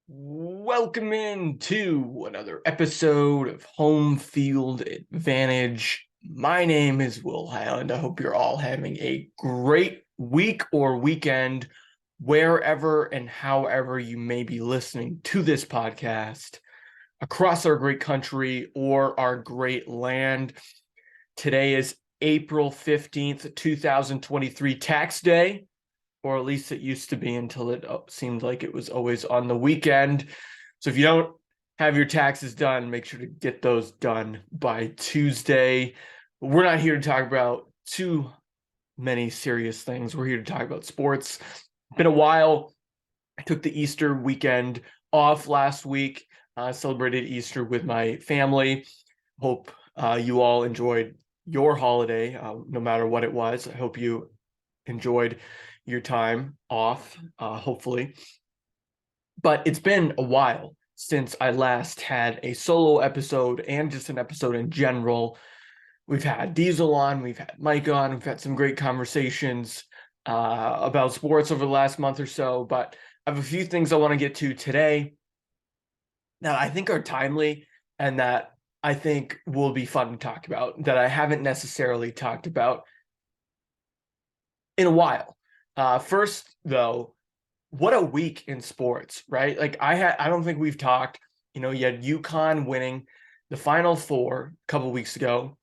Welcome in to another episode of Home Field Advantage. My name is Will Highland. I hope you're all having a great week or weekend, wherever and however you may be listening to this podcast across our great country or our great land. Today is April 15th, 2023, tax day. Or at least it used to be until it seemed like it was always on the weekend. So if you don't have your taxes done, make sure to get those done by Tuesday. But we're not here to talk about too many serious things. We're here to talk about sports. It's been a while. I took the Easter weekend off last week. Celebrated Easter with my family. Hope you all enjoyed your holiday, no matter what it was. I hope you enjoyed your time off, hopefully. But it's been a while since I last had a solo episode and just an episode in general. We've had Diesel on, we've had Mike on, we've had some great conversations about sports over the last month or so, but I have a few things I want to get to today that I think are timely and that I think will be fun to talk about, that I haven't necessarily talked about in a while. First, though, what a week in sports, right? Like I don't think we've talked. You had UConn winning the Final Four a couple weeks ago,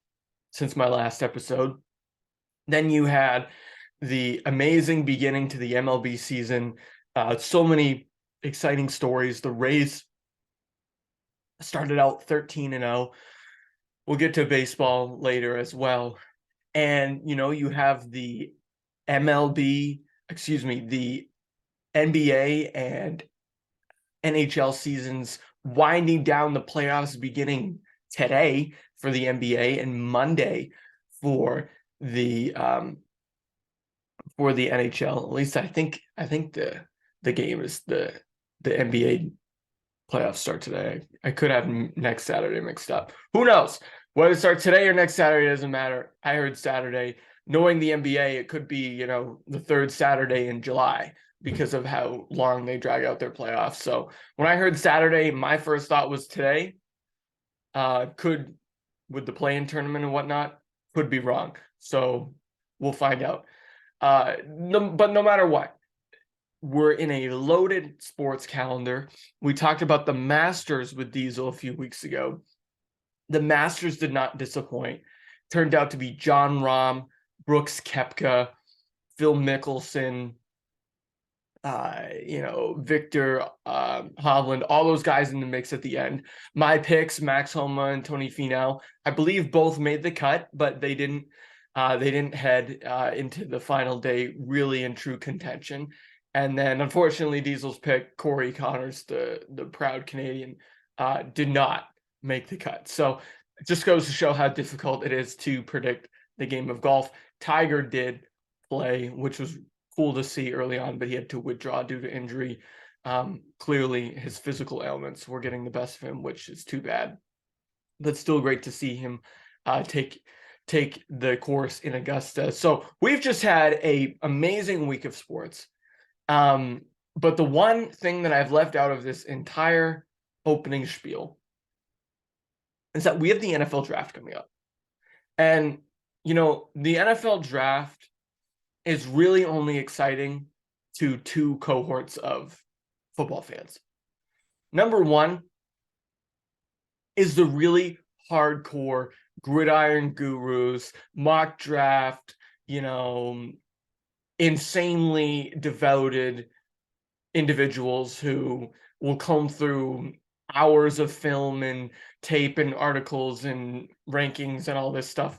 since my last episode. Then you had the amazing beginning to the MLB season. So many exciting stories. The Rays started out 13-0. We'll get to baseball later as well. And you have the the NBA and NHL seasons winding down, the playoffs beginning today for the NBA and Monday for the NHL. At least I think the game is the NBA playoffs start today. I could have next Saturday mixed up. Who knows? Whether it starts today or next Saturday doesn't matter. I heard Saturday. Knowing the NBA, it could be, the third Saturday in July because of how long they drag out their playoffs. So when I heard Saturday, my first thought was today. Could, with the play-in tournament and whatnot, could be wrong. So we'll find out. But no matter what, we're in a loaded sports calendar. We talked about the Masters with Diesel a few weeks ago. The Masters did not disappoint. Turned out to be Jon Rahm, Brooks Koepka, Phil Mickelson, Victor Hovland, all those guys in the mix at the end. My picks, Max Homa and Tony Finau, I believe both made the cut, but they didn't head into the final day really in true contention. And then, unfortunately, Diesel's pick, Corey Connors, the proud Canadian, did not make the cut. So it just goes to show how difficult it is to predict the game of golf. Tiger did play, which was cool to see early on, but he had to withdraw due to injury. Clearly, his physical ailments were getting the best of him, which is too bad. But still great to see him take the course in Augusta. So we've just had an amazing week of sports. But the one thing that I've left out of this entire opening spiel is that we have the NFL draft coming up. And, the NFL draft is really only exciting to two cohorts of football fans. Number one is the really hardcore gridiron gurus, mock draft, insanely devoted individuals who will comb through hours of film and tape and articles and rankings and all this stuff.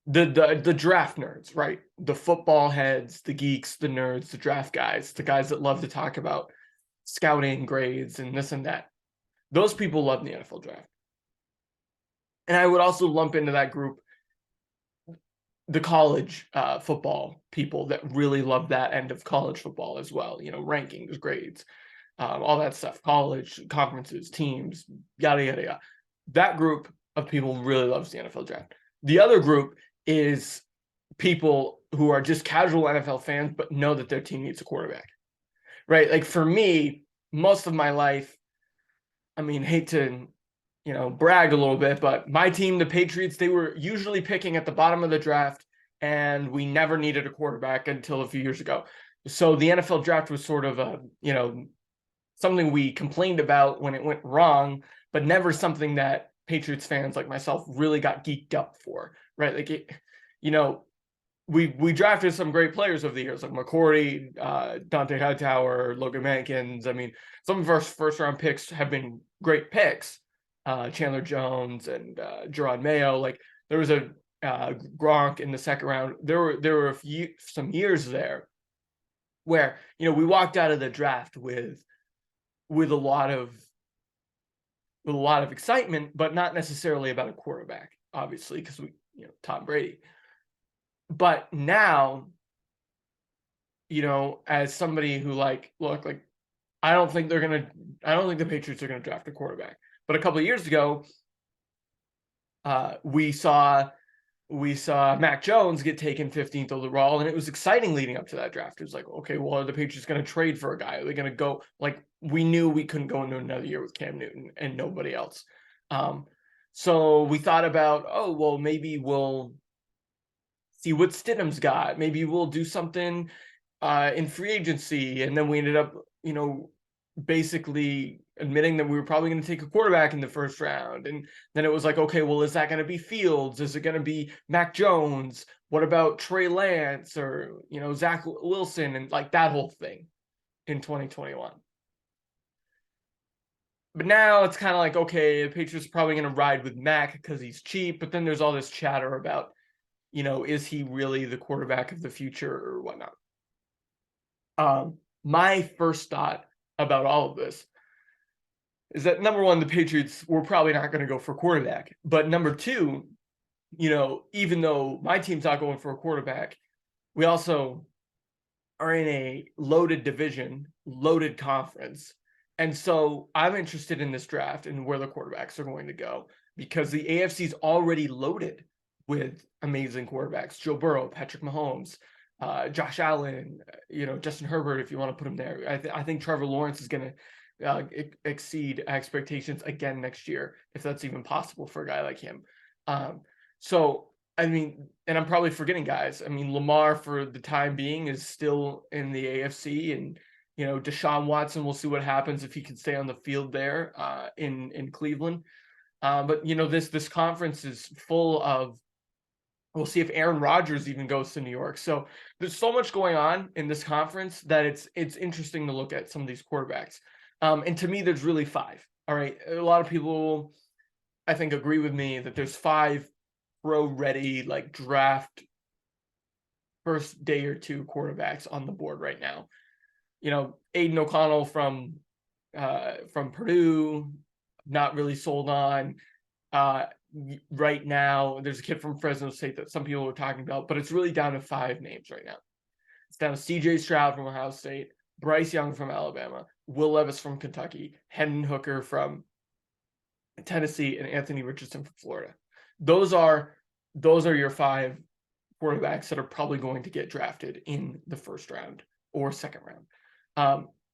The draft nerds, right? The football heads, the geeks, the nerds, the draft guys, the guys that love to talk about scouting grades and this and that. Those people love the NFL draft. And I would also lump into that group the college football people that really love that end of college football as well. Rankings, grades, all that stuff, college, conferences, teams, yada, yada, yada. That group of people really loves the NFL draft. The other group is people who are just casual NFL fans, but know that their team needs a quarterback, right? Like for me, most of my life, I mean, hate to, brag a little bit, but my team, the Patriots, they were usually picking at the bottom of the draft, and we never needed a quarterback until a few years ago. So the NFL draft was sort of something we complained about when it went wrong, but never something that Patriots fans like myself really got geeked up for, right? We drafted some great players over the years, like McCourty, Dante Hightower, Logan Mankins. I mean, some of our first round picks have been great picks. Chandler Jones and Gerard Mayo. Like there was a Gronk in the second round. There were some years there where we walked out of the draft with a lot of excitement, but not necessarily about a quarterback, obviously, because Tom Brady. But now, as somebody who look, I don't think the Patriots are gonna draft a quarterback. But a couple of years ago, we saw Mac Jones get taken 15th overall, and it was exciting leading up to that draft. It was like, okay, well, are the Patriots going to trade for a guy? Are they going to go, we knew we couldn't go into another year with Cam Newton and nobody else. So we thought about, oh, well, maybe we'll see what Stidham's got. Maybe we'll do something in free agency. And then we ended up, basically admitting that we were probably going to take a quarterback in the first round. And then it was like, okay, well, is that going to be Fields? Is it going to be Mac Jones? What about Trey Lance or, Zach Wilson and that whole thing in 2021? But now it's kind of like, okay, the Patriots are probably going to ride with Mac because he's cheap. But then there's all this chatter about, is he really the quarterback of the future or whatnot? My first thought about all of this is that number one, the Patriots were probably not going to go for quarterback. But number two, even though my team's not going for a quarterback, we also are in a loaded division, loaded conference. And so I'm interested in this draft and where the quarterbacks are going to go because the AFC is already loaded with amazing quarterbacks. Joe Burrow, Patrick Mahomes, Josh Allen, Justin Herbert, if you want to put him there. I think Trevor Lawrence is going to exceed expectations again next year, if that's even possible for a guy like him. So, I mean, and I'm probably forgetting guys. I mean, Lamar, for the time being, is still in the AFC, and, Deshaun Watson, we'll see what happens if he can stay on the field there in Cleveland. But, this conference is full of, we'll see if Aaron Rodgers even goes to New York. So there's so much going on in this conference that it's interesting to look at some of these quarterbacks. And to me, there's really five. All right. A lot of people, I think, agree with me that there's five pro-ready, draft first day or two quarterbacks on the board right now. Aiden O'Connell from Purdue, not really sold on. Right now, there's a kid from Fresno State that some people are talking about, but it's really down to five names right now. It's down to C.J. Stroud from Ohio State, Bryce Young from Alabama, Will Levis from Kentucky, Hendon Hooker from Tennessee, and Anthony Richardson from Florida. Those are your five quarterbacks that are probably going to get drafted in the first round or second round.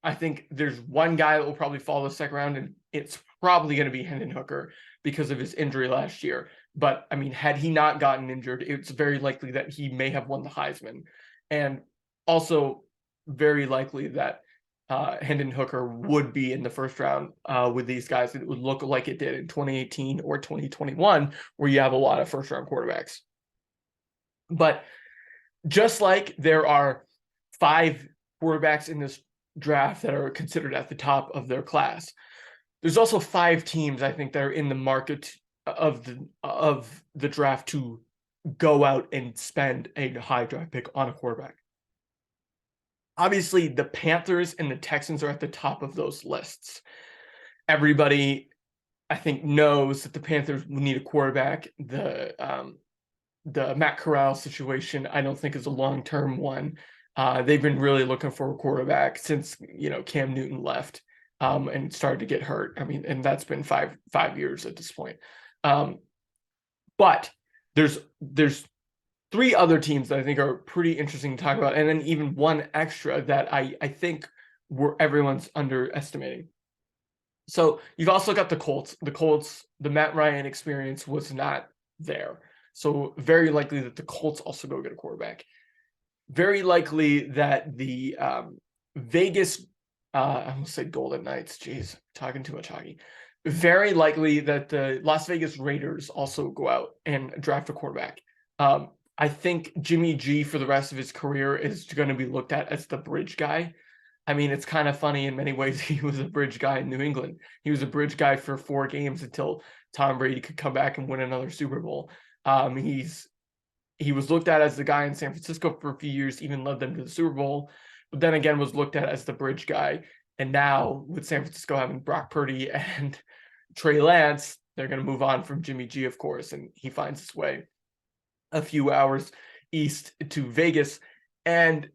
I think there's one guy that will probably fall the second round, and it's probably going to be Hendon Hooker because of his injury last year. But, I mean, had he not gotten injured, it's very likely that he may have won the Heisman. And also very likely that Hendon Hooker would be in the first round with these guys. It would look like it did in 2018 or 2021, where you have a lot of first-round quarterbacks. But just like there are five quarterbacks in this draft that are considered at the top of their class, there's also five teams, I think, that are in the market of the draft to go out and spend a high draft pick on a quarterback. Obviously, the Panthers and the Texans are at the top of those lists. Everybody, I think, knows that the Panthers need a quarterback. The Matt Corral situation, I don't think, is a long-term one. They've been really looking for a quarterback since Cam Newton left and started to get hurt. I mean, and that's been five years at this point. But there's three other teams that I think are pretty interesting to talk about, and then even one extra that I think everyone's underestimating. So you've also got the Colts. The Colts, the Matt Ryan experience was not there. So very likely that the Colts also go get a quarterback. Very likely that the Vegas, I almost said Golden Knights. Jeez, talking too much hockey. Very likely that the Las Vegas Raiders also go out and draft a quarterback. I think Jimmy G for the rest of his career is going to be looked at as the bridge guy. I mean, it's kind of funny in many ways. He was a bridge guy in New England. He was a bridge guy for 4 games until Tom Brady could come back and win another Super Bowl. He was looked at as the guy in San Francisco for a few years, even led them to the Super Bowl, but then again was looked at as the bridge guy. And now with San Francisco having Brock Purdy and Trey Lance, they're going to move on from Jimmy G, of course, and he finds his way a few hours east to Vegas. And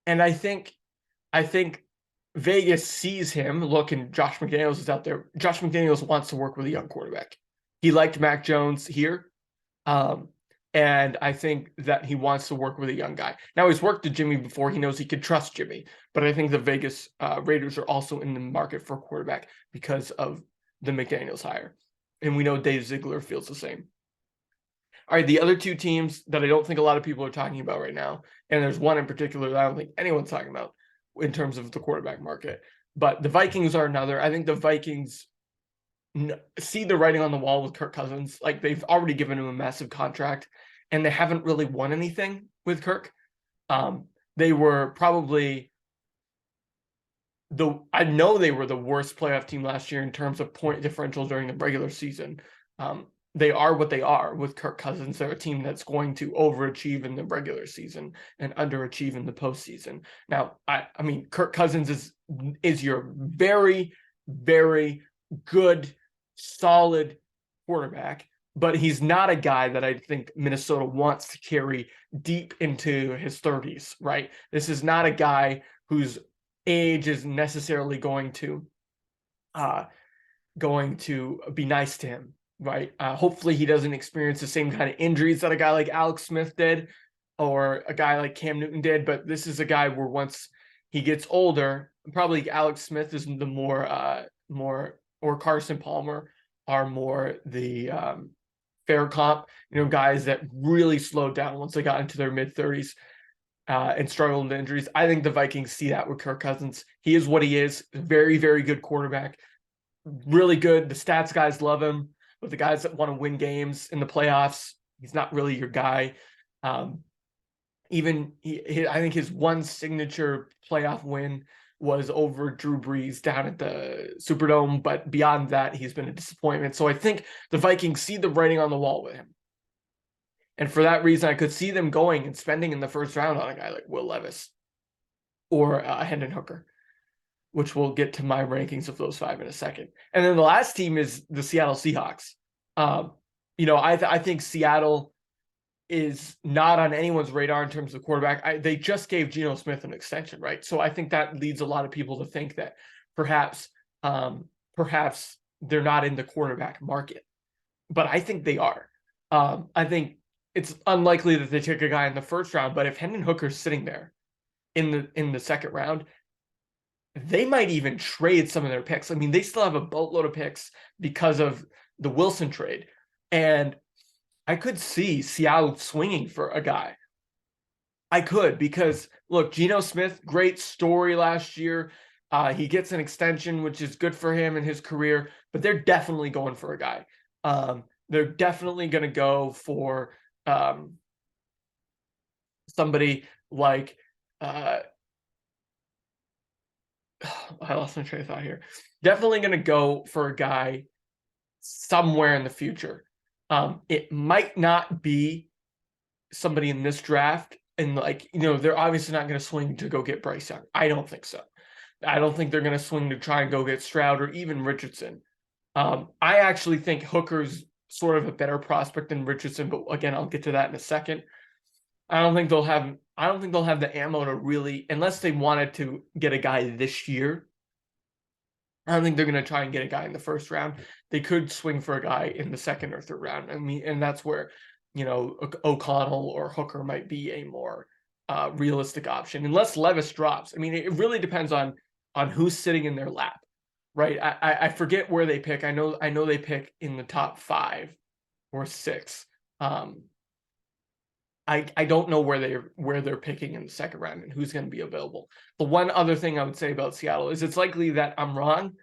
I think Vegas sees him. Look, and Josh McDaniels is out there. Josh McDaniels wants to work with a young quarterback. He liked Mac Jones here. And I think that he wants to work with a young guy. Now, he's worked with Jimmy before. He knows he could trust Jimmy. But I think the Vegas Raiders are also in the market for a quarterback because of the McDaniels hire. And we know Dave Ziegler feels the same. All right, the other 2 teams that I don't think a lot of people are talking about right now, and there's one in particular that I don't think anyone's talking about in terms of the quarterback market, but the Vikings are another. I think the Vikings see the writing on the wall with Kirk Cousins. Like, they've already given him a massive contract, and they haven't really won anything with Kirk. They were probably I know they were the worst playoff team last year in terms of point differential during the regular season. They are what they are with Kirk Cousins. They're a team that's going to overachieve in the regular season and underachieve in the postseason. Now, I mean, Kirk Cousins is your very, very good, solid quarterback, but he's not a guy that I think Minnesota wants to carry deep into his 30s, right? This is not a guy whose age is necessarily going to be nice to him, right? Hopefully he doesn't experience the same kind of injuries that a guy like Alex Smith did or a guy like Cam Newton did, but this is a guy where once he gets older, probably Alex Smith is the more or Carson Palmer are more the fair comp, guys that really slowed down once they got into their mid-30s and struggled with injuries. I think the Vikings see that with Kirk Cousins. He is what he is. Very, very good quarterback. Really good. The stats guys love him, but the guys that want to win games in the playoffs, he's not really your guy. I think his one signature playoff win was over Drew Brees down at the Superdome, but beyond that, he's been a disappointment. So I think the Vikings see the writing on the wall with him. And for that reason, I could see them going and spending in the first round on a guy like Will Levis or Hendon Hooker, which we'll get to my rankings of those 5 in a second. And then the last team is the Seattle Seahawks. I think Seattle is not on anyone's radar in terms of quarterback. They just gave Geno Smith an extension, right? So I think that leads a lot of people to think that perhaps they're not in the quarterback market. But I think they are. I think it's unlikely that they take a guy in the first round, but if Hendon Hooker's sitting there in the second round, they might even trade some of their picks. I mean, they still have a boatload of picks because of the Wilson trade. And I could see Seattle swinging for a guy. I could, because look, Geno Smith, great story last year. He gets an extension, which is good for him in his career, but they're definitely going for a guy. They're definitely going to go for somebody like I lost my train of thought here. Definitely going to go for a guy somewhere in the future. It might not be somebody in this draft, and they're obviously not going to swing to go get Bryce Young. I don't think so. I don't think they're going to swing to try and go get Stroud or even Richardson. I actually think Hooker's sort of a better prospect than Richardson, but again, I'll get to that in a second. I don't think they'll have the ammo to really, unless they wanted to get a guy this year. I don't think they're going to try and get a guy in the first round. They could swing for a guy in the second or third round. I mean, and that's where, O'Connell or Hooker might be a more realistic option, unless Levis drops. I mean, it really depends on on who's sitting in their lap, right? I forget where they pick. I know they pick in the top 5 or 6. I don't know where they're picking in the second round and who's going to be available. The one other thing I would say about Seattle is it's likely that I'm wrong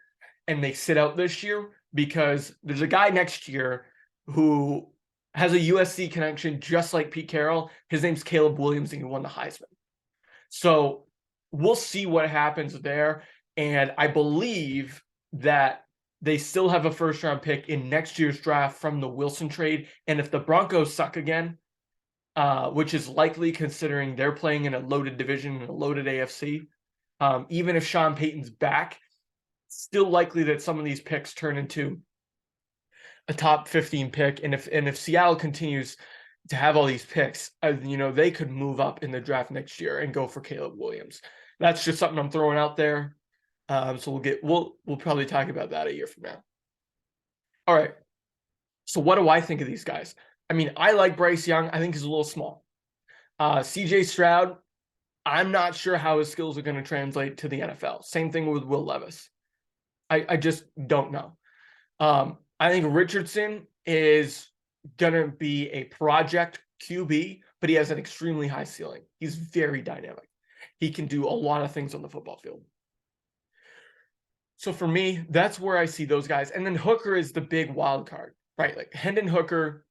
and they sit out this year, because there's a guy next year who has a USC connection just like Pete Carroll. His name's Caleb Williams, and he won the Heisman. So we'll see what happens there. And I believe that they still have a first round pick in next year's draft from the Wilson trade. And if the Broncos suck again, which is likely considering they're playing in a loaded division and a loaded AFC, even if Sean Payton's back, still likely that some of these picks turn into a top 15 pick. And if Seattle continues to have all these picks, they could move up in the draft next year and go for Caleb Williams. That's just something I'm throwing out there. So we'll probably talk about that a year from now. All right. So what do I think of these guys? I mean, I like Bryce Young. I think he's a little small. CJ Stroud, I'm not sure how his skills are going to translate to the NFL. Same thing with Will Levis. I just don't know. I think Richardson is going to be a project QB, but he has an extremely high ceiling. He's very dynamic. He can do a lot of things on the football field. So for me, that's where I see those guys. And then Hooker is the big wild card, right? Like Hendon Hooker,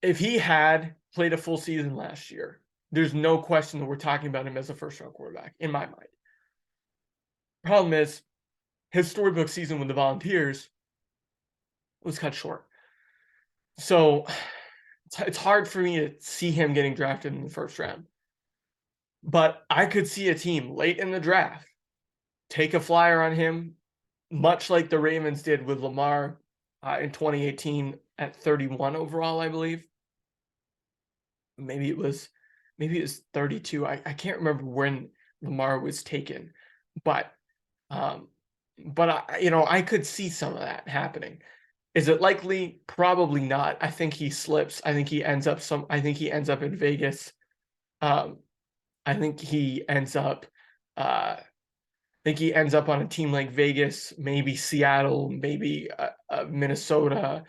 if he had played a full season last year, there's no question that we're talking about him as a first-round quarterback, in my mind. Problem is, his storybook season with the Volunteers was cut short. So it's hard for me to see him getting drafted in the first round. But I could see a team late in the draft take a flyer on him, much like the Ravens did with Lamar in 2018 at 31 overall, I believe. Maybe it was 32. I can't remember when Lamar was taken, but I could see some of that happening. Is it likely? Probably not. I think he slips. I think he ends up in Vegas. I think he ends up on a team like Vegas, maybe Seattle, maybe Minnesota,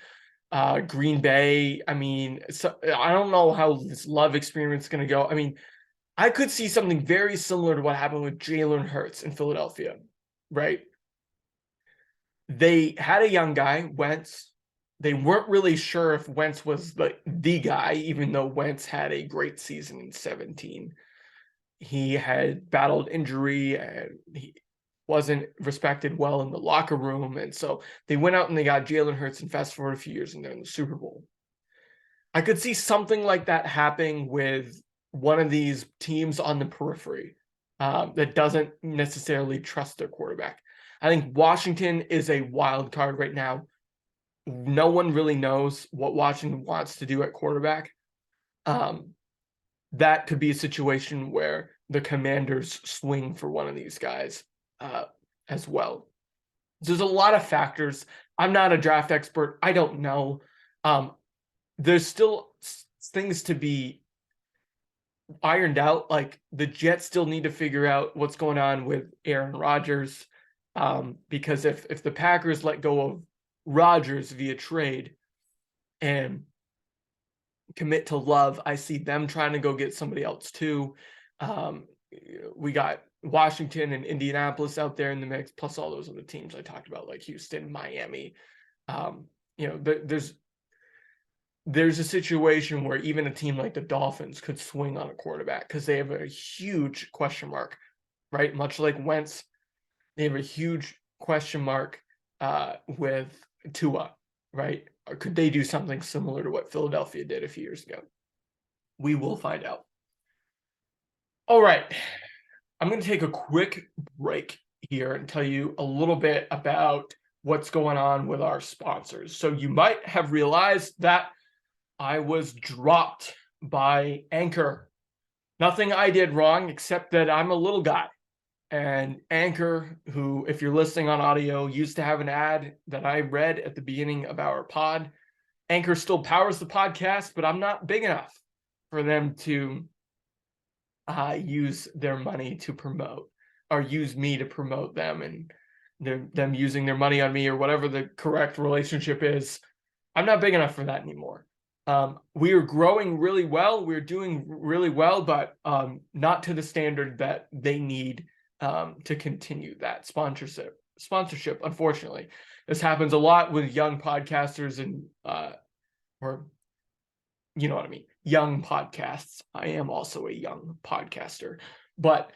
Green Bay. I mean, so I don't know how this Love experience is going to go. I mean, I could see something very similar to what happened with Jalen Hurts in Philadelphia, right? They had a young guy, Wentz. They weren't really sure if Wentz was the guy, even though Wentz had a great season in 2017. He had battled injury and he wasn't respected well in the locker room. And so they went out and they got Jalen Hurts, and fast forward a few years and they're in the Super Bowl. I could see something like that happening with one of these teams on the periphery that doesn't necessarily trust their quarterback. I think Washington is a wild card right now. No one really knows what Washington wants to do at quarterback. That could be a situation where the Commanders swing for one of these guys as well. There's a lot of factors. I'm not a draft expert. I don't know. There's still things to be ironed out. Like the Jets still need to figure out what's going on with Aaron Rodgers. Because if the Packers let go of Rodgers via trade and commit to Love, I see them trying to go get somebody else too. We got Washington and Indianapolis out there in the mix, plus all those other teams I talked about, like Houston, Miami. There's a situation where even a team like the Dolphins could swing on a quarterback because they have a huge question mark, right? Much like Wentz, they have a huge question mark with Tua, right? Or could they do something similar to what Philadelphia did a few years ago? We will find out. All right. I'm going to take a quick break here and tell you a little bit about what's going on with our sponsors. So you might have realized that I was dropped by Anchor. Nothing I did wrong, except that I'm a little guy. And Anchor, who, if you're listening on audio, used to have an ad that I read at the beginning of our pod. Anchor still powers the podcast, but I'm not big enough for them to use their money to promote use me to promote them, and them using their money on me, or whatever the correct relationship is. I'm not big enough for that anymore. We are growing really well. We're doing really well, but not to the standard that they need to continue that sponsorship. Unfortunately, this happens a lot with young podcasters and or you know what I mean, young podcasts. I am also a young podcaster, but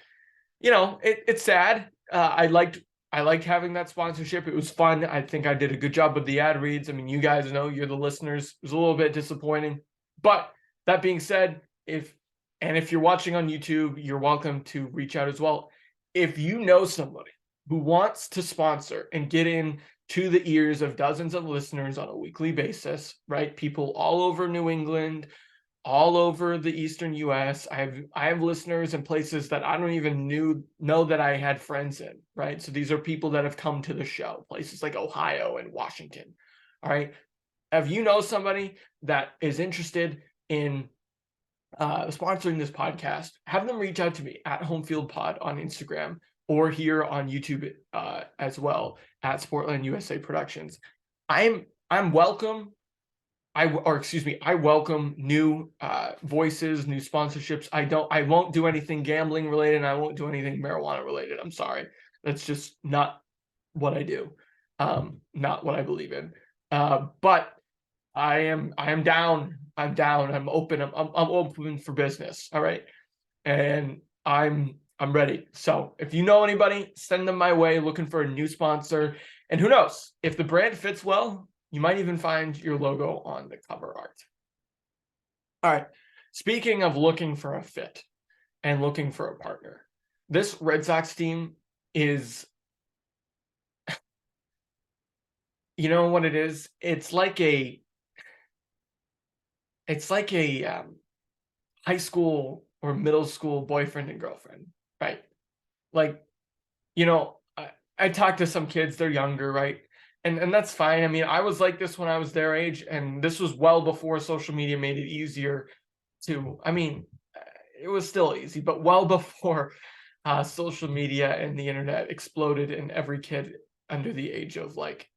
it's sad. I liked having that sponsorship. It was fun. I think I did a good job with the ad reads. I mean, you guys know, you're the listeners. It was a little bit disappointing. But that being said, if you're watching on YouTube, you're welcome to reach out as well. If you know somebody who wants to sponsor and get in to the ears of dozens of listeners on a weekly basis, right? People all over New England, all over the Eastern US. I have listeners in places that I don't even know that I had friends in, right? So these are people that have come to the show, places like Ohio and Washington. All right. If you know somebody that is interested in sponsoring this podcast, have them reach out to me at Homefield Pod on Instagram, or here on YouTube as well at Sportland USA Productions. I'm welcome. I welcome new voices, new sponsorships. I won't do anything gambling related, and I won't do anything marijuana related. I'm sorry. That's just not what I do. Not what I believe in. But I am down. I'm down. I'm open. I'm open for business. All right. And I'm ready. So if you know anybody, send them my way looking for a new sponsor. And who knows, if the brand fits well, you might even find your logo on the cover art. All right. Speaking of looking for a fit and looking for a partner, this Red Sox team is, you know what it is? It's like a high school or middle school boyfriend and girlfriend, right? Like, I talk to some kids, they're younger, right? And that's fine. I mean, I was like this when I was their age, and this was well before social media made it easier to, I mean, it was still easy, but well before social media and the internet exploded, and every kid under the age of like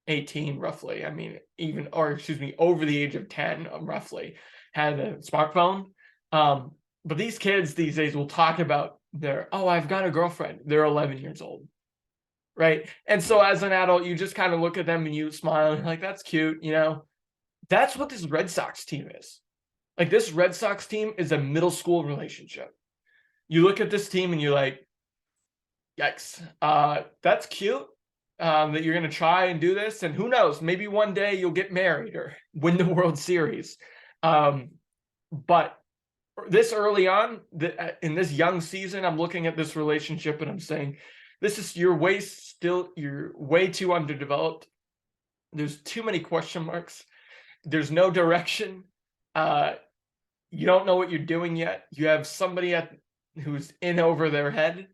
18, roughly, I mean, over the age of 10, roughly, had a smartphone. But these kids these days will talk about I've got a girlfriend. They're 11 years old. Right. And so as an adult, you just kind of look at them and you smile and you're like, that's cute. That's what this Red Sox team is. Like, this Red Sox team is a middle school relationship. You look at this team and you're like, yikes, that's cute. That you're going to try and do this. And who knows, maybe one day you'll get married or win the World Series. But this early on, in this young season, I'm looking at this relationship and I'm saying, you're way too underdeveloped. There's too many question marks. There's no direction. You don't know what you're doing yet. You have somebody who's in over their head,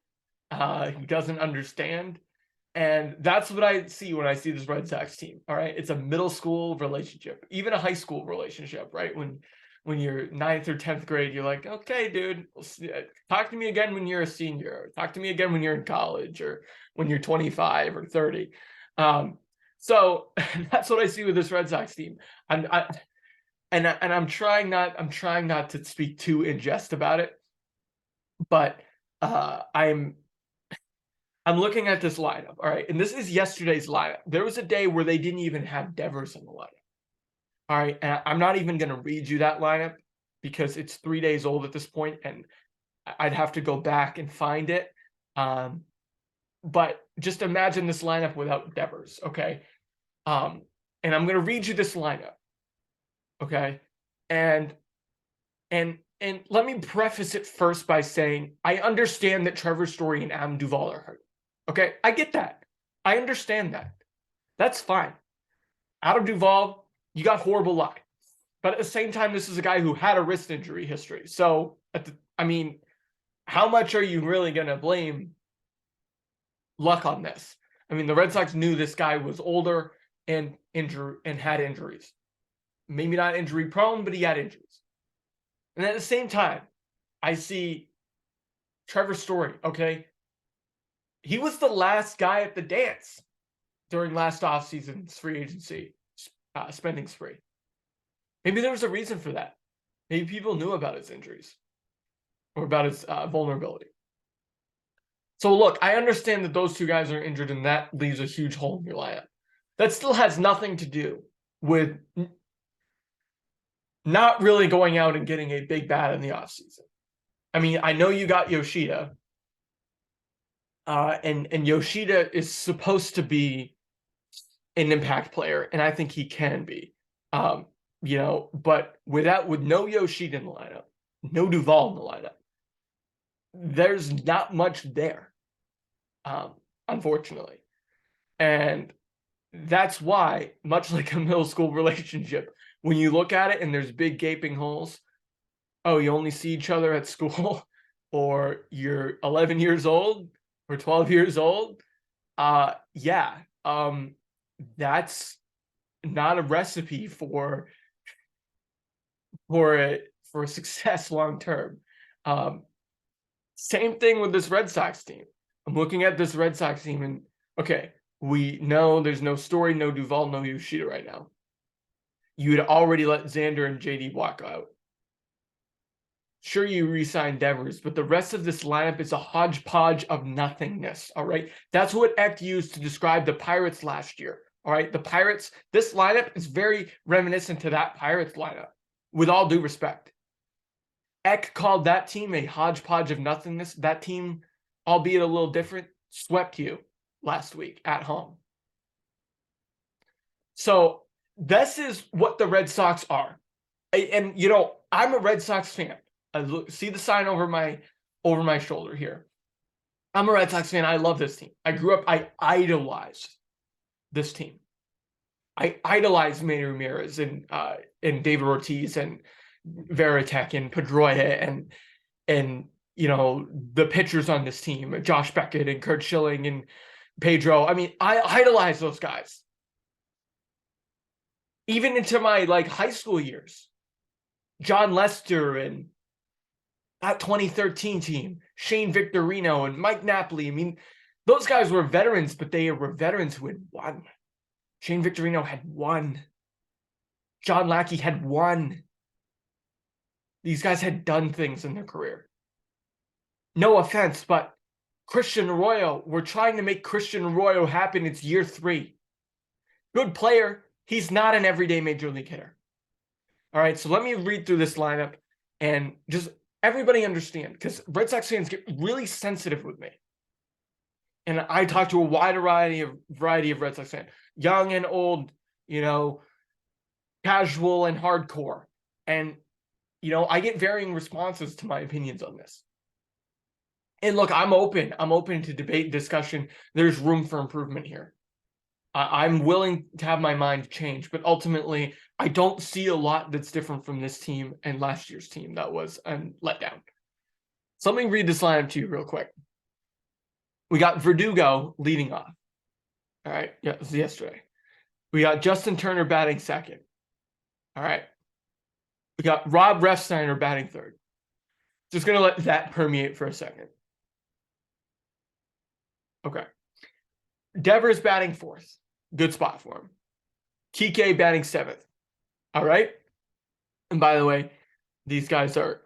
who doesn't understand. And that's what I see when I see this Red Sox team. All right. It's a middle school relationship, even a high school relationship, right? When you're 9th or 10th grade, you're like, okay, dude, talk to me again when you're a senior. Talk to me again when you're in college, or when you're 25 or 30. So that's what I see with this Red Sox team. I'm trying not to speak too in jest about it, but I'm looking at this lineup, all right, and this is yesterday's lineup. There was a day where they didn't even have Devers in the lineup. All right, and I'm not even going to read you that lineup because it's 3 days old at this point, and I'd have to go back and find it. But just imagine this lineup without Devers, okay? And I'm going to read you this lineup, okay? And let me preface it first by saying I understand that Trevor Story and Adam Duvall are hurt. Okay, I get that. I understand that. That's fine. Adam Duvall, you got horrible luck. But at the same time, this is a guy who had a wrist injury history. So, how much are you really going to blame luck on this? I mean, the Red Sox knew this guy was older and had injuries. Maybe not injury prone, but he had injuries. And at the same time, I see Trevor Story, okay? He was the last guy at the dance during last offseason's free agency spending spree. Maybe there was a reason for that. Maybe people knew about his injuries or about his vulnerability. So look, I understand that those two guys are injured and that leaves a huge hole in your lineup. That still has nothing to do with not really going out and getting a big bat in the offseason. I mean, I know you got Yoshida, and Yoshida is supposed to be an impact player, and I think he can be. But with no Yoshida in the lineup, no Duvall in the lineup, there's not much there, unfortunately. And that's why, much like a middle school relationship, when you look at it and there's big gaping holes, oh, you only see each other at school, or you're 11 years old or 12 years old. That's not a recipe for success long term. Same thing with this Red Sox team. I'm looking at this Red Sox team, and okay, we know there's no Story, no Duvall, no Yoshida right now. You had already let Xander and JD walk out. Sure, you re-signed Devers, but the rest of this lineup is a hodgepodge of nothingness, all right? That's what Eck used to describe the Pirates last year, all right? The Pirates, this lineup is very reminiscent to that Pirates lineup, with all due respect. Eck called that team a hodgepodge of nothingness. That team, albeit a little different, swept you last week at home. So this is what the Red Sox are. And, I'm a Red Sox fan. I see the sign over my shoulder here. I'm a Red Sox fan. I love this team. I idolized this team. I idolized Manny Ramirez and David Ortiz and Veritek and Pedroia and the pitchers on this team, Josh Beckett and Kurt Schilling and Pedro. I mean, I idolized those guys. Even into my high school years. John Lester and that 2013 team, Shane Victorino and Mike Napoli. I mean, those guys were veterans, but they were veterans who had won. Shane Victorino had won. John Lackey had won. These guys had done things in their career. No offense, but Christian Arroyo, we're trying to make Christian Arroyo happen. It's year 3. Good player. He's not an everyday major league hitter. All right, so let me read through this lineup and just everybody understand, because Red Sox fans get really sensitive with me. And I talk to a wide variety of Red Sox fans, young and old, casual and hardcore. And, I get varying responses to my opinions on this. And look, I'm open to debate, discussion. There's room for improvement here. I'm willing to have my mind change, but ultimately, I don't see a lot that's different from this team and last year's team that was a letdown. So let me read this lineup to you real quick. We got Verdugo leading off. All right, yeah, it was yesterday. We got Justin Turner batting second. All right. We got Rob Refsnyder batting third. Just going to let that permeate for a second. Okay. Devers batting fourth. Good spot for him. Kike batting seventh. All right. And by the way, these guys are,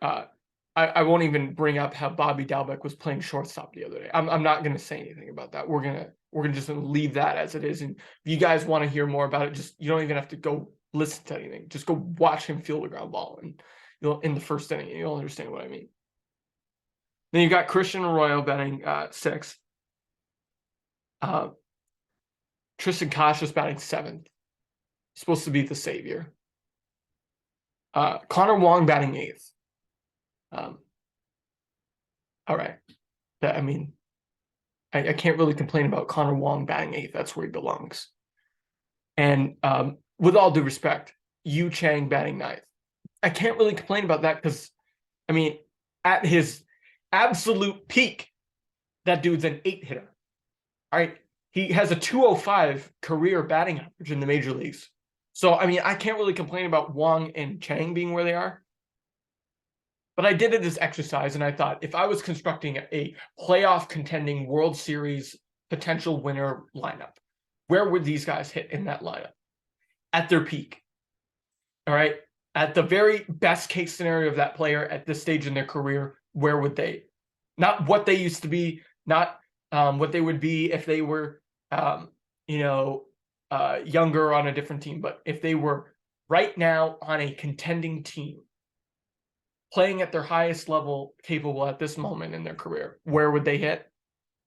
I won't even bring up how Bobby Dalbec was playing shortstop the other day. I'm not going to say anything about that. We're going to just leave that as it is. And if you guys want to hear more about it, you don't even have to go listen to anything. Just go watch him field a ground ball, and in the first inning, you'll understand what I mean. Then you got Christian Arroyo batting sixth. Tristan Casas batting seventh. Supposed to be the savior. Connor Wong batting eighth. All right. I can't really complain about Connor Wong batting eighth. That's where he belongs. And with all due respect, Yu Chang batting ninth. I can't really complain about that because, at his absolute peak, that dude's an 8-hitter. All right. He has a 205 career batting average in the major leagues. So, I can't really complain about Wong and Chang being where they are. But I did this exercise, and I thought if I was constructing a playoff contending World Series potential winner lineup, where would these guys hit in that lineup at their peak? All right. At the very best case scenario of that player at this stage in their career, where would they? Not what they used to be, not what they would be if they were, younger on a different team, but if they were right now on a contending team, playing at their highest level capable at this moment in their career, where would they hit?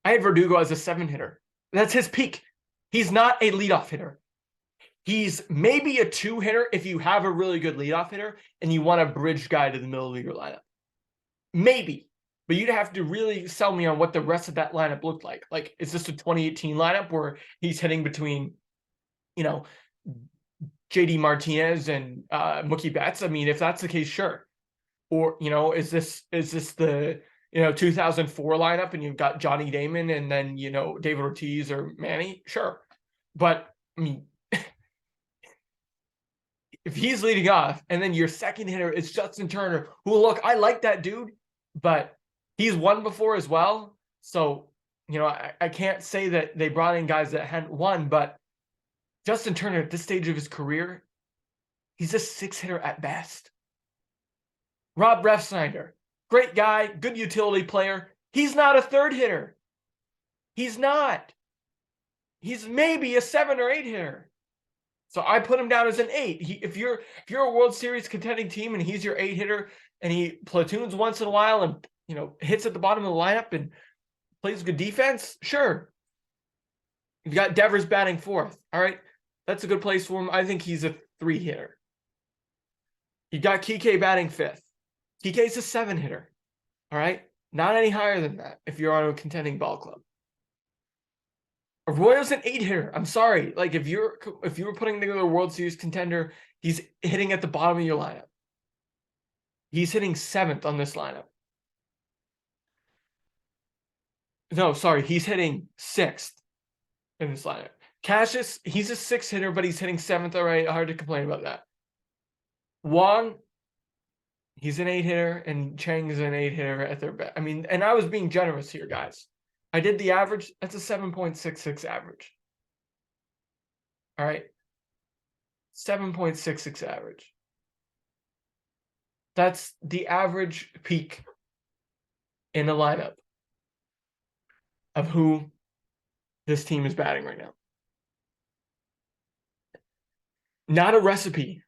I had Verdugo as a 7-hitter. That's his peak. He's not a leadoff hitter. He's maybe a 2-hitter if you have a really good leadoff hitter and you want a bridge guy to the middle of your lineup. Maybe. But you'd have to really sell me on what the rest of that lineup looked like. Like, is this a 2018 lineup where he's hitting between, JD Martinez and Mookie Betts? I mean, if that's the case, sure. Or, is this the 2004 lineup and you've got Johnny Damon and then, David Ortiz or Manny? Sure. But I mean, if he's leading off and then your second hitter is Justin Turner, who, look, I like that dude, but he's won before as well. So, I can't say that they brought in guys that hadn't won, but Justin Turner at this stage of his career, he's a 6-hitter at best. Rob Refsnyder, great guy, good utility player. He's not a 3rd-hitter. He's not. He's maybe a 7 or 8-hitter. So I put him down as an 8. If you're a World Series contending team and he's your 8-hitter and he platoons once in a while and hits at the bottom of the lineup and plays good defense, sure. You've got Devers batting 4th. All right, that's a good place for him. I think he's a 3-hitter. You've got Kike batting 5th. Kike's a 7-hitter. All right, not any higher than that if you're on a contending ball club. Arroyo's an 8-hitter. I'm sorry. Like, if you were putting together a World Series contender, he's hitting at the bottom of your lineup. He's hitting 7th on this lineup. No, sorry, he's hitting 6th in this lineup. Cassius, he's a 6-hitter, but he's hitting 7th. All right, hard to complain about that. Wong, he's an 8-hitter, and Chang is an 8-hitter at their best. I mean, and I was being generous here, guys. I did the average. That's a 7.66 average. All right. 7.66 average. That's the average peak in the lineup of who this team is batting right now. Not a recipe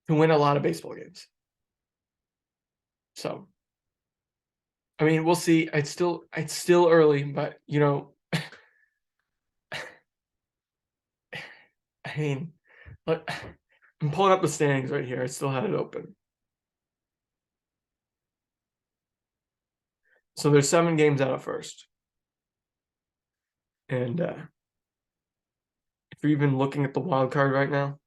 to win a lot of baseball games. So, I mean, we'll see. It's still early, but I mean, look, I'm pulling up the standings right here. I still had it open. So there's 7 games out of first. And if you're even looking at the wild card right now,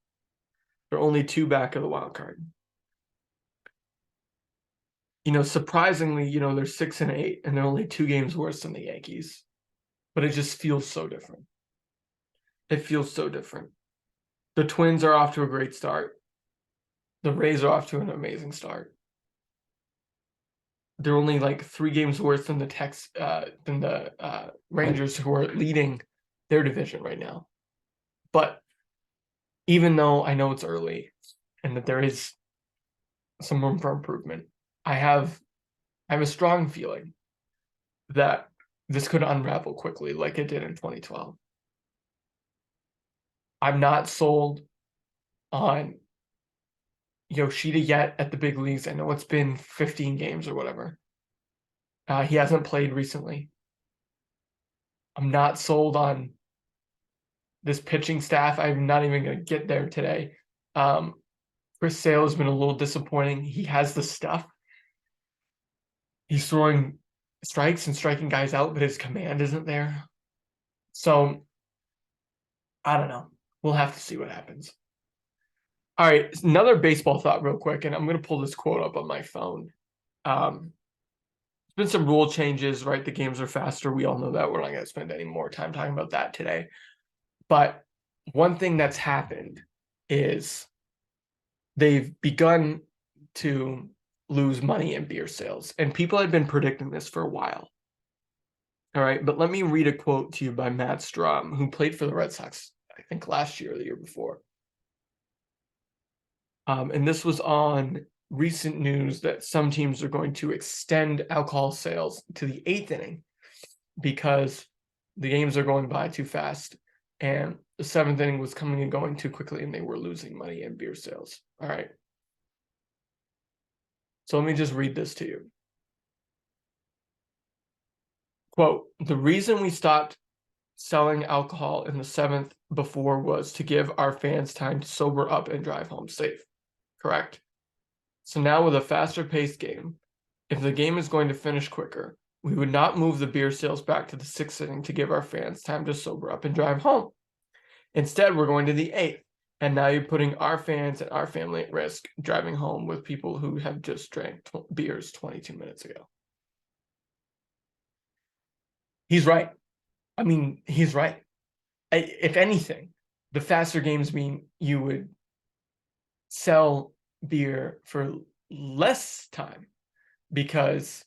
they're only 2 back of the wild card. Surprisingly, they're 6 and 8, and they're only 2 games worse than the Yankees. But it just feels so different. It feels so different. The Twins are off to a great start. The Rays are off to an amazing start. They're only like 3 games worse than the Rangers, who are leading their division right now. But even though I know it's early and that there is some room for improvement, I have a strong feeling that this could unravel quickly like it did in 2012. I'm not sold on Yoshida yet at the big leagues. I know it's been 15 games or whatever. He hasn't played recently. I'm not sold on this pitching staff. I'm not even going to get there today. Chris Sale has been a little disappointing. He has the stuff. He's throwing strikes and striking guys out, but his command isn't there. So, I don't know. We'll have to see what happens. All right, another baseball thought real quick, and I'm going to pull this quote up on my phone. There's been some rule changes, right? The games are faster. We all know that. We're not going to spend any more time talking about that today. But one thing that's happened is they've begun to lose money in beer sales. And people had been predicting this for a while. All right, but let me read a quote to you by Matt Strom, who played for the Red Sox, I think last year or the year before. And this was on recent news that some teams are going to extend alcohol sales to the 8th inning because the games are going by too fast and the 7th inning was coming and going too quickly and they were losing money in beer sales. All right. So let me just read this to you. Quote, the reason we stopped selling alcohol in the 7th before was to give our fans time to sober up and drive home safe. Correct? So now with a faster paced game, if the game is going to finish quicker, we would not move the beer sales back to the 6th inning to give our fans time to sober up and drive home. Instead, we're going to the 8th. And now you're putting our fans and our family at risk driving home with people who have just drank beers 22 minutes ago. He's right. I mean, he's right. If anything, the faster games mean you would sell beer for less time because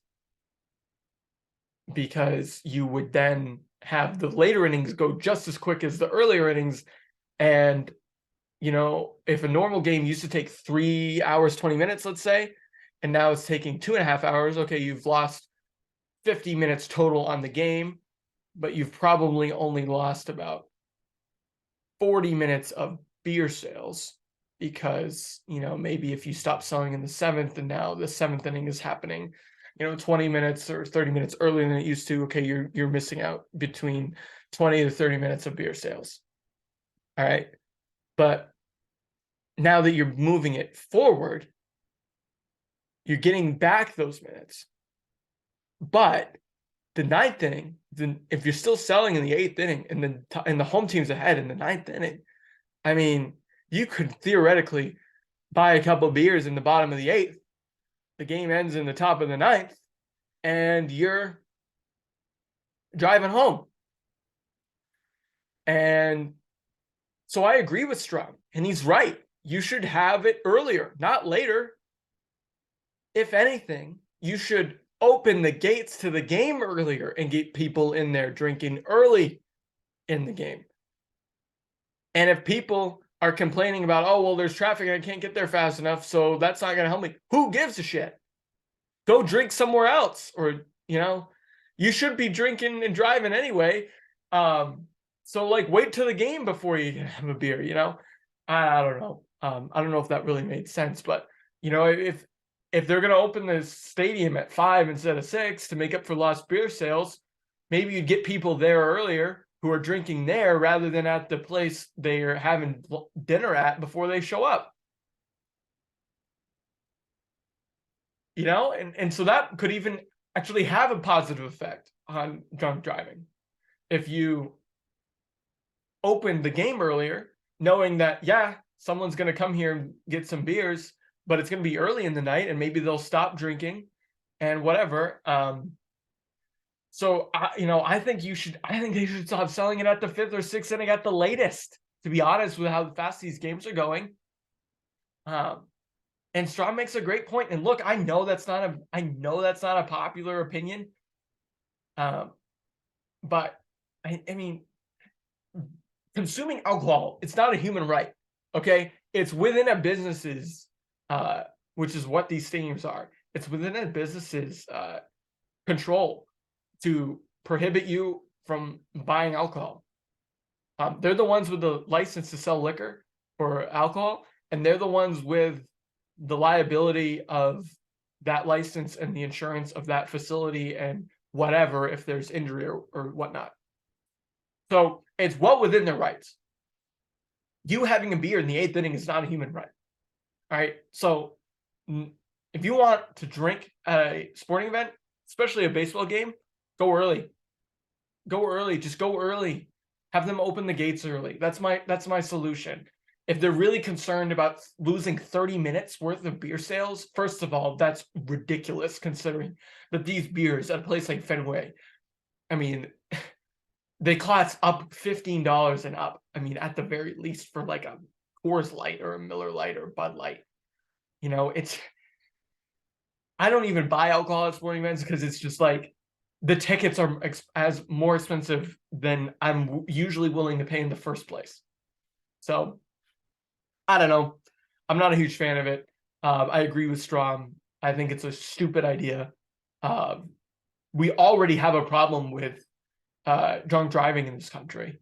you would then have the later innings go just as quick as the earlier innings. And, you know, if a normal game used to take 3 hours, 20 minutes, let's say, and now it's taking 2.5 hours, okay, you've lost 50 minutes total on the game, but you've probably only lost about 40 minutes of beer sales because, you know, maybe if you stop selling in the 7th and now the 7th inning is happening, you know, 20 minutes or 30 minutes earlier than it used to, okay, you're missing out between 20 to 30 minutes of beer sales. All right. But now that you're moving it forward, you're getting back those minutes. But the 9th inning, then if you're still selling in the 8th inning and the home team's ahead in the 9th inning, I mean, you could theoretically buy a couple beers in the bottom of the 8th. The game ends in the top of the 9th, and you're driving home. And so I agree with Strom, and he's right. You should have it earlier, not later. If anything, you should open the gates to the game earlier and get people in there drinking early in the game. And if people are complaining about, oh, well, there's traffic and I can't get there fast enough, so that's not going to help me. Who gives a shit? Go drink somewhere else. Or, you know, you should be drinking and driving anyway. So, like, wait till the game before you have a beer, you know? I don't know. I don't know if that really made sense. But, you know, if they're going to open the stadium at 5 instead of 6 to make up for lost beer sales, maybe you'd get people there earlier who are drinking there rather than at the place they're having dinner at before they show up. You know, and so that could even actually have a positive effect on drunk driving. If you open the game earlier, knowing that, yeah, someone's going to come here and get some beers, but it's going to be early in the night and maybe they'll stop drinking and whatever. So, you know, I think they should stop selling it at the 5th or 6th inning at the latest, to be honest with how fast these games are going. And Strom makes a great point. And look, I know that's not a popular opinion. But I mean, consuming alcohol, it's not a human right. Okay. It's within a business's, which is what these stadiums are. It's within a business's control to prohibit you from buying alcohol. They're the ones with the license to sell liquor or alcohol, and they're the ones with the liability of that license and the insurance of that facility and whatever if there's injury or whatnot. So it's well within their rights. You having a beer in the 8th inning is not a human right. All right. So if you want to drink at a sporting event, especially a baseball game, go early. Go early. Just go early. Have them open the gates early. That's my solution. If they're really concerned about losing 30 minutes worth of beer sales, first of all, that's ridiculous considering that these beers at a place like Fenway, I mean, they cost up $15 and up. I mean, at the very least for like a Coors Light or a Miller Light or Bud Light. You know, I don't even buy alcohol at sporting events because it's just like the tickets are as more expensive than I'm usually willing to pay in the first place. So I don't know. I'm not a huge fan of it. I agree with Strom. I think it's a stupid idea. We already have a problem with drunk driving in this country.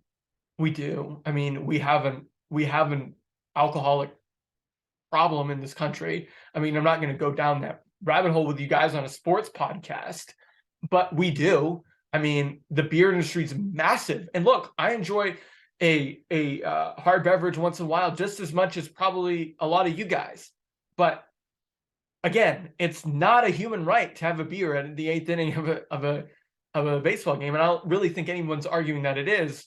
We do. I mean, we have an alcoholic problem in this country. I mean, I'm not going to go down that rabbit hole with you guys on a sports podcast, but we do. I mean, the beer industry is massive. And look, I enjoy a hard beverage once in a while just as much as probably a lot of you guys. But again, it's not a human right to have a beer at the eighth inning of a baseball game, and I don't really think anyone's arguing that it is.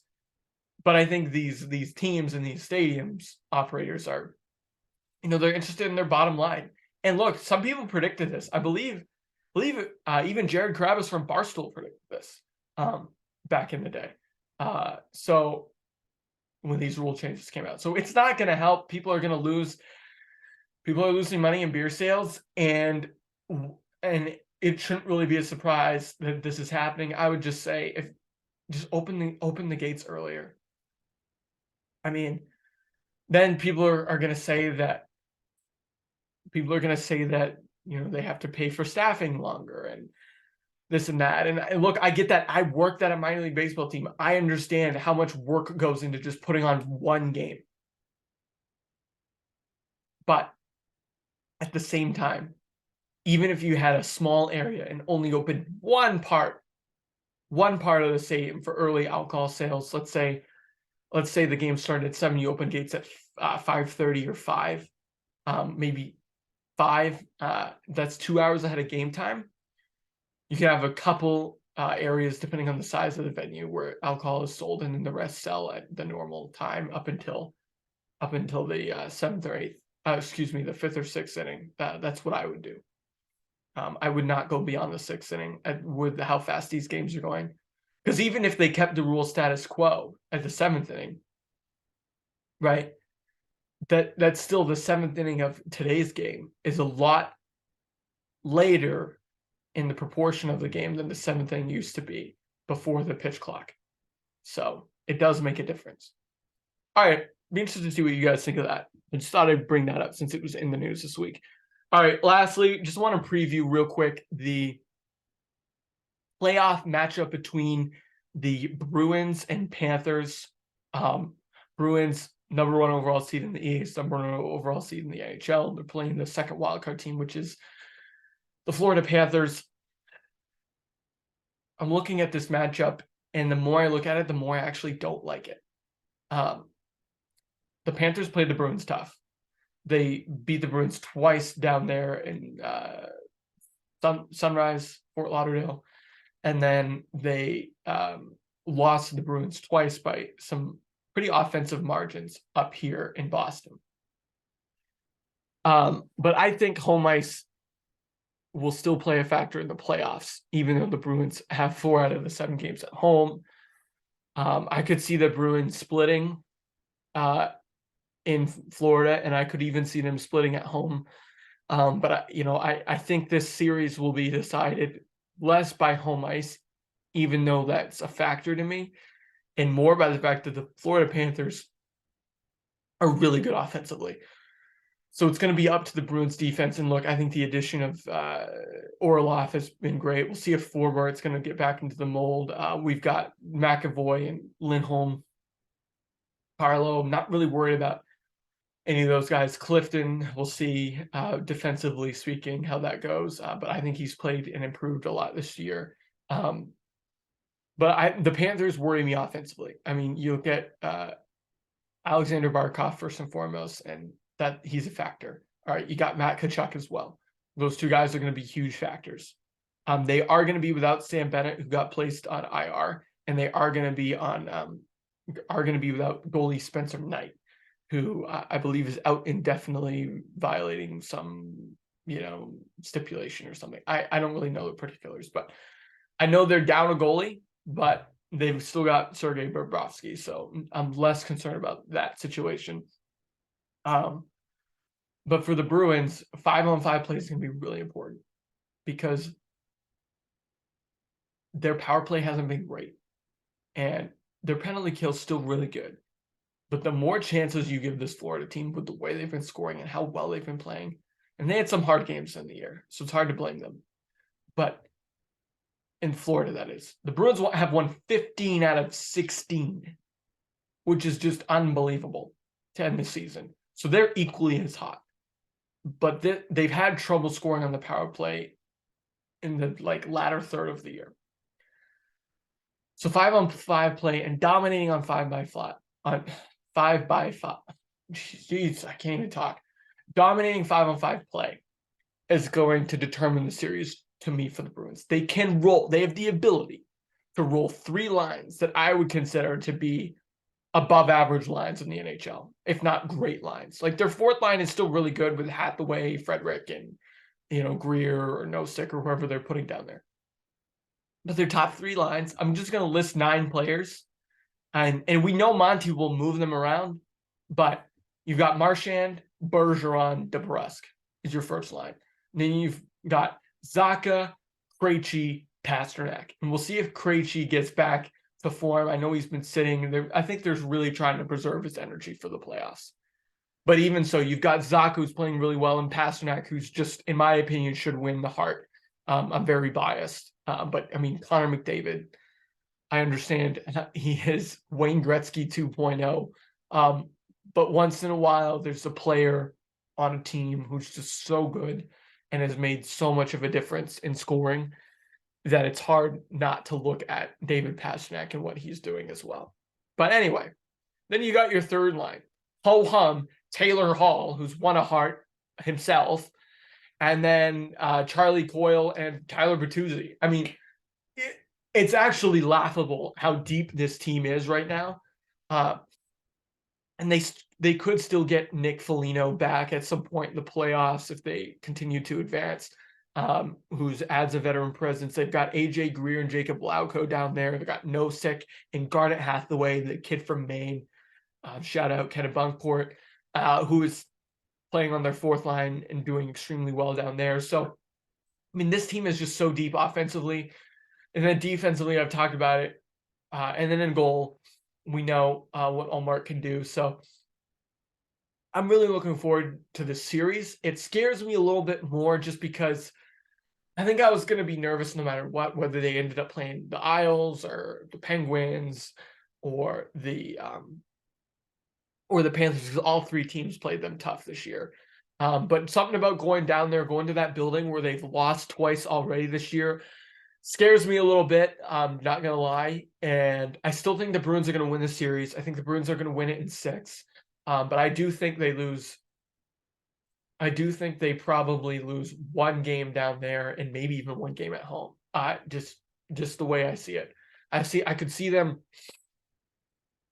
But I think these teams and these stadiums operators are, they're interested in their bottom line. And look, some people predicted this. I believe even Jared Carrabis from Barstool predicted this back in the day. So when these rule changes came out, so it's not going to help. People are going to lose. People are losing money in beer sales, and it shouldn't really be a surprise that this is happening. I would just say, if just open the gates earlier. I mean, then people are going to say that they have to pay for staffing longer and this and that. And look, I get that. I worked at a minor league baseball team. I understand how much work goes into just putting on one game. But at the same time, even if you had a small area and only opened one part of the stadium for early alcohol sales, let's say the game started at 7, you open gates at 5:30 or 5, maybe 5. That's 2 hours ahead of game time. You can have a couple areas, depending on the size of the venue, where alcohol is sold, and then the rest sell at the normal time up until the 7th or 8th. The 5th or 6th inning. That's what I would do. I would not go beyond the 6th inning with how fast these games are going. Because even if they kept the rule status quo at the 7th inning, right, that's still the 7th inning of today's game is a lot later in the proportion of the game than the 7th inning used to be before the pitch clock. So it does make a difference. All right, be interested to see what you guys think of that. I just thought I'd bring that up since it was in the news this week. All right, lastly, just want to preview real quick the playoff matchup between the Bruins and Panthers. Bruins, number 1 overall seed in the East, number 1 overall seed in the NHL. They're playing the second wildcard team, which is the Florida Panthers. I'm looking at this matchup, and the more I look at it, the more I actually don't like it. The Panthers played the Bruins tough. They beat the Bruins twice down there in Sunrise, Fort Lauderdale. And then they lost to the Bruins twice by some pretty offensive margins up here in Boston. But I think home ice will still play a factor in the playoffs, even though the Bruins have 4 out of the 7 games at home. I could see the Bruins splitting in Florida, and I could even see them splitting at home. But I think this series will be decided less by home ice, even though that's a factor to me, and more by the fact that the Florida Panthers are really good offensively. So it's going to be up to the Bruins defense. And look, I think the addition of Orlov has been great. We'll see if Forbart's going to get back into the mold. We've got McAvoy and Lindholm, Carlo. I'm not really worried about any of those guys. Clifton, we'll see defensively speaking how that goes. But I think he's played and improved a lot this year. But the Panthers worry me offensively. I mean, you'll get Alexander Barkov first and foremost, and that he's a factor. All right, you got Matt Tkachuk as well. Those 2 guys are going to be huge factors. They are going to be without Sam Bennett, who got placed on IR, and they are going to be without goalie Spencer Knight, who I believe is out indefinitely, violating some stipulation or something. I don't really know the particulars, but I know they're down a goalie, but they've still got Sergei Bobrovsky, so I'm less concerned about that situation. But for the Bruins, 5-on-5 play is going to be really important. because their power play hasn't been great, and their penalty kill is still really good. But the more chances you give this Florida team with the way they've been scoring and how well they've been playing, and they had some hard games in the year, so it's hard to blame them. But in Florida, that is, the Bruins have won 15 out of 16, which is just unbelievable to end the season. So they're equally as hot. But they've had trouble scoring on the power play in the latter third of the year. So 5-on-5 play and dominating on 5-by-5 on 5-by-5. Jeez, I can't even talk. Dominating 5-on-5 play is going to determine the series to me for the Bruins. They can roll. They have the ability to roll 3 lines that I would consider to be above average lines in the NHL, if not great lines. Like their fourth line is still really good with Hathaway, Frederick, and Greer or Nosek or whoever they're putting down there. But their top 3 lines, I'm just going to list 9 players. And we know Monty will move them around, but you've got Marchand, Bergeron, DeBrusk is your first line. And then you've got Zacha, Krejci, Pasternak. And we'll see if Krejci gets back to form. I know he's been sitting there. I think there's really trying to preserve his energy for the playoffs. But even so, you've got Zacha, who's playing really well, and Pasternak, who's just, in my opinion, should win the Hart. I'm very biased. But, I mean, Connor McDavid, I understand he is Wayne Gretzky 2.0. But once in a while, there's a player on a team who's just so good and has made so much of a difference in scoring that it's hard not to look at David Pasternak and what he's doing as well. But anyway, then you got your third line. Ho-hum, Taylor Hall, who's won a Hart himself, and then Charlie Coyle and Tyler Bertuzzi. I mean, it's actually laughable how deep this team is right now. And they could still get Nick Foligno back at some point in the playoffs if they continue to advance, who's adds a veteran presence. They've got AJ Greer and Jacob Lauko down there. They've got Nosek and Garnet Hathaway, the kid from Maine. Shout out Kennebunkport, who is playing on their fourth line and doing extremely well down there. So, I mean, this team is just so deep offensively. And then defensively, I've talked about it. And then in goal, we know what Allmark can do. So I'm really looking forward to this series. It scares me a little bit more just because I think I was going to be nervous no matter what, whether they ended up playing the Isles or the Penguins or the Panthers, because all 3 teams played them tough this year. But something about going down there, going to that building where they've lost twice already this year, scares me a little bit. I'm not going to lie. And I still think the Bruins are going to win the series. I think the Bruins are going to win it in 6. But I do think they lose. I do think they probably lose 1 game down there and maybe even 1 game at home. Just the way I see it. I could see them.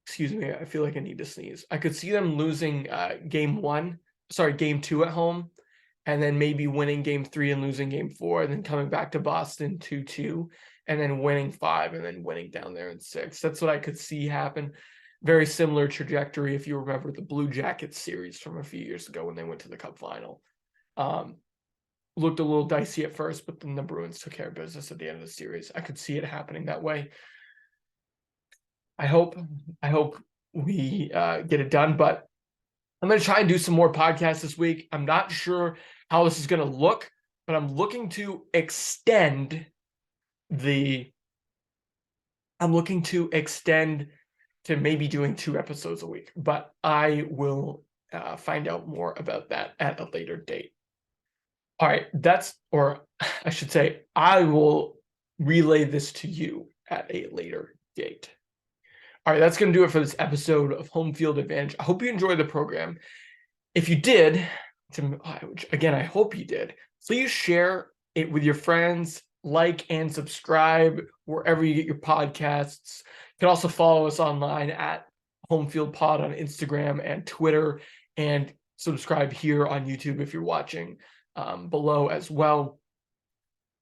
Excuse me. I feel like I need to sneeze. I could see them losing game 2 at home, and then maybe winning game 3 and losing game 4, and then coming back to Boston 2-2, and then winning 5, and then winning down there in 6. That's what I could see happen. Very similar trajectory if you remember the Blue Jackets series from a few years ago when they went to the Cup final. Looked a little dicey at first, but then the Bruins took care of business at the end of the series. I could see it happening that way. I hope we get it done, but I'm going to try and do some more podcasts this week. I'm not sure how this is going to look, but I'm looking to extend to maybe doing 2 episodes a week, but I will find out more about that at a later date. All right, I should say, I will relay this to you at a later date. All right, that's going to do it for this episode of Home Field Advantage. I hope you enjoyed the program. If you did, which again, I hope you did, please share it with your friends, like and subscribe wherever you get your podcasts. You can also follow us online at Home Field Pod on Instagram and Twitter, and subscribe here on YouTube if you're watching below as well.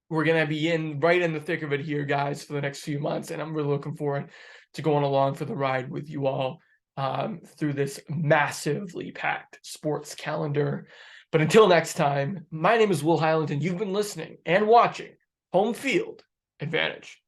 We're going to be right in the thick of it here, guys, for the next few months, and I'm really looking forward to going along for the ride with you all through this massively packed sports calendar. But until next time, my name is Will Highland, and you've been listening and watching Home Field Advantage.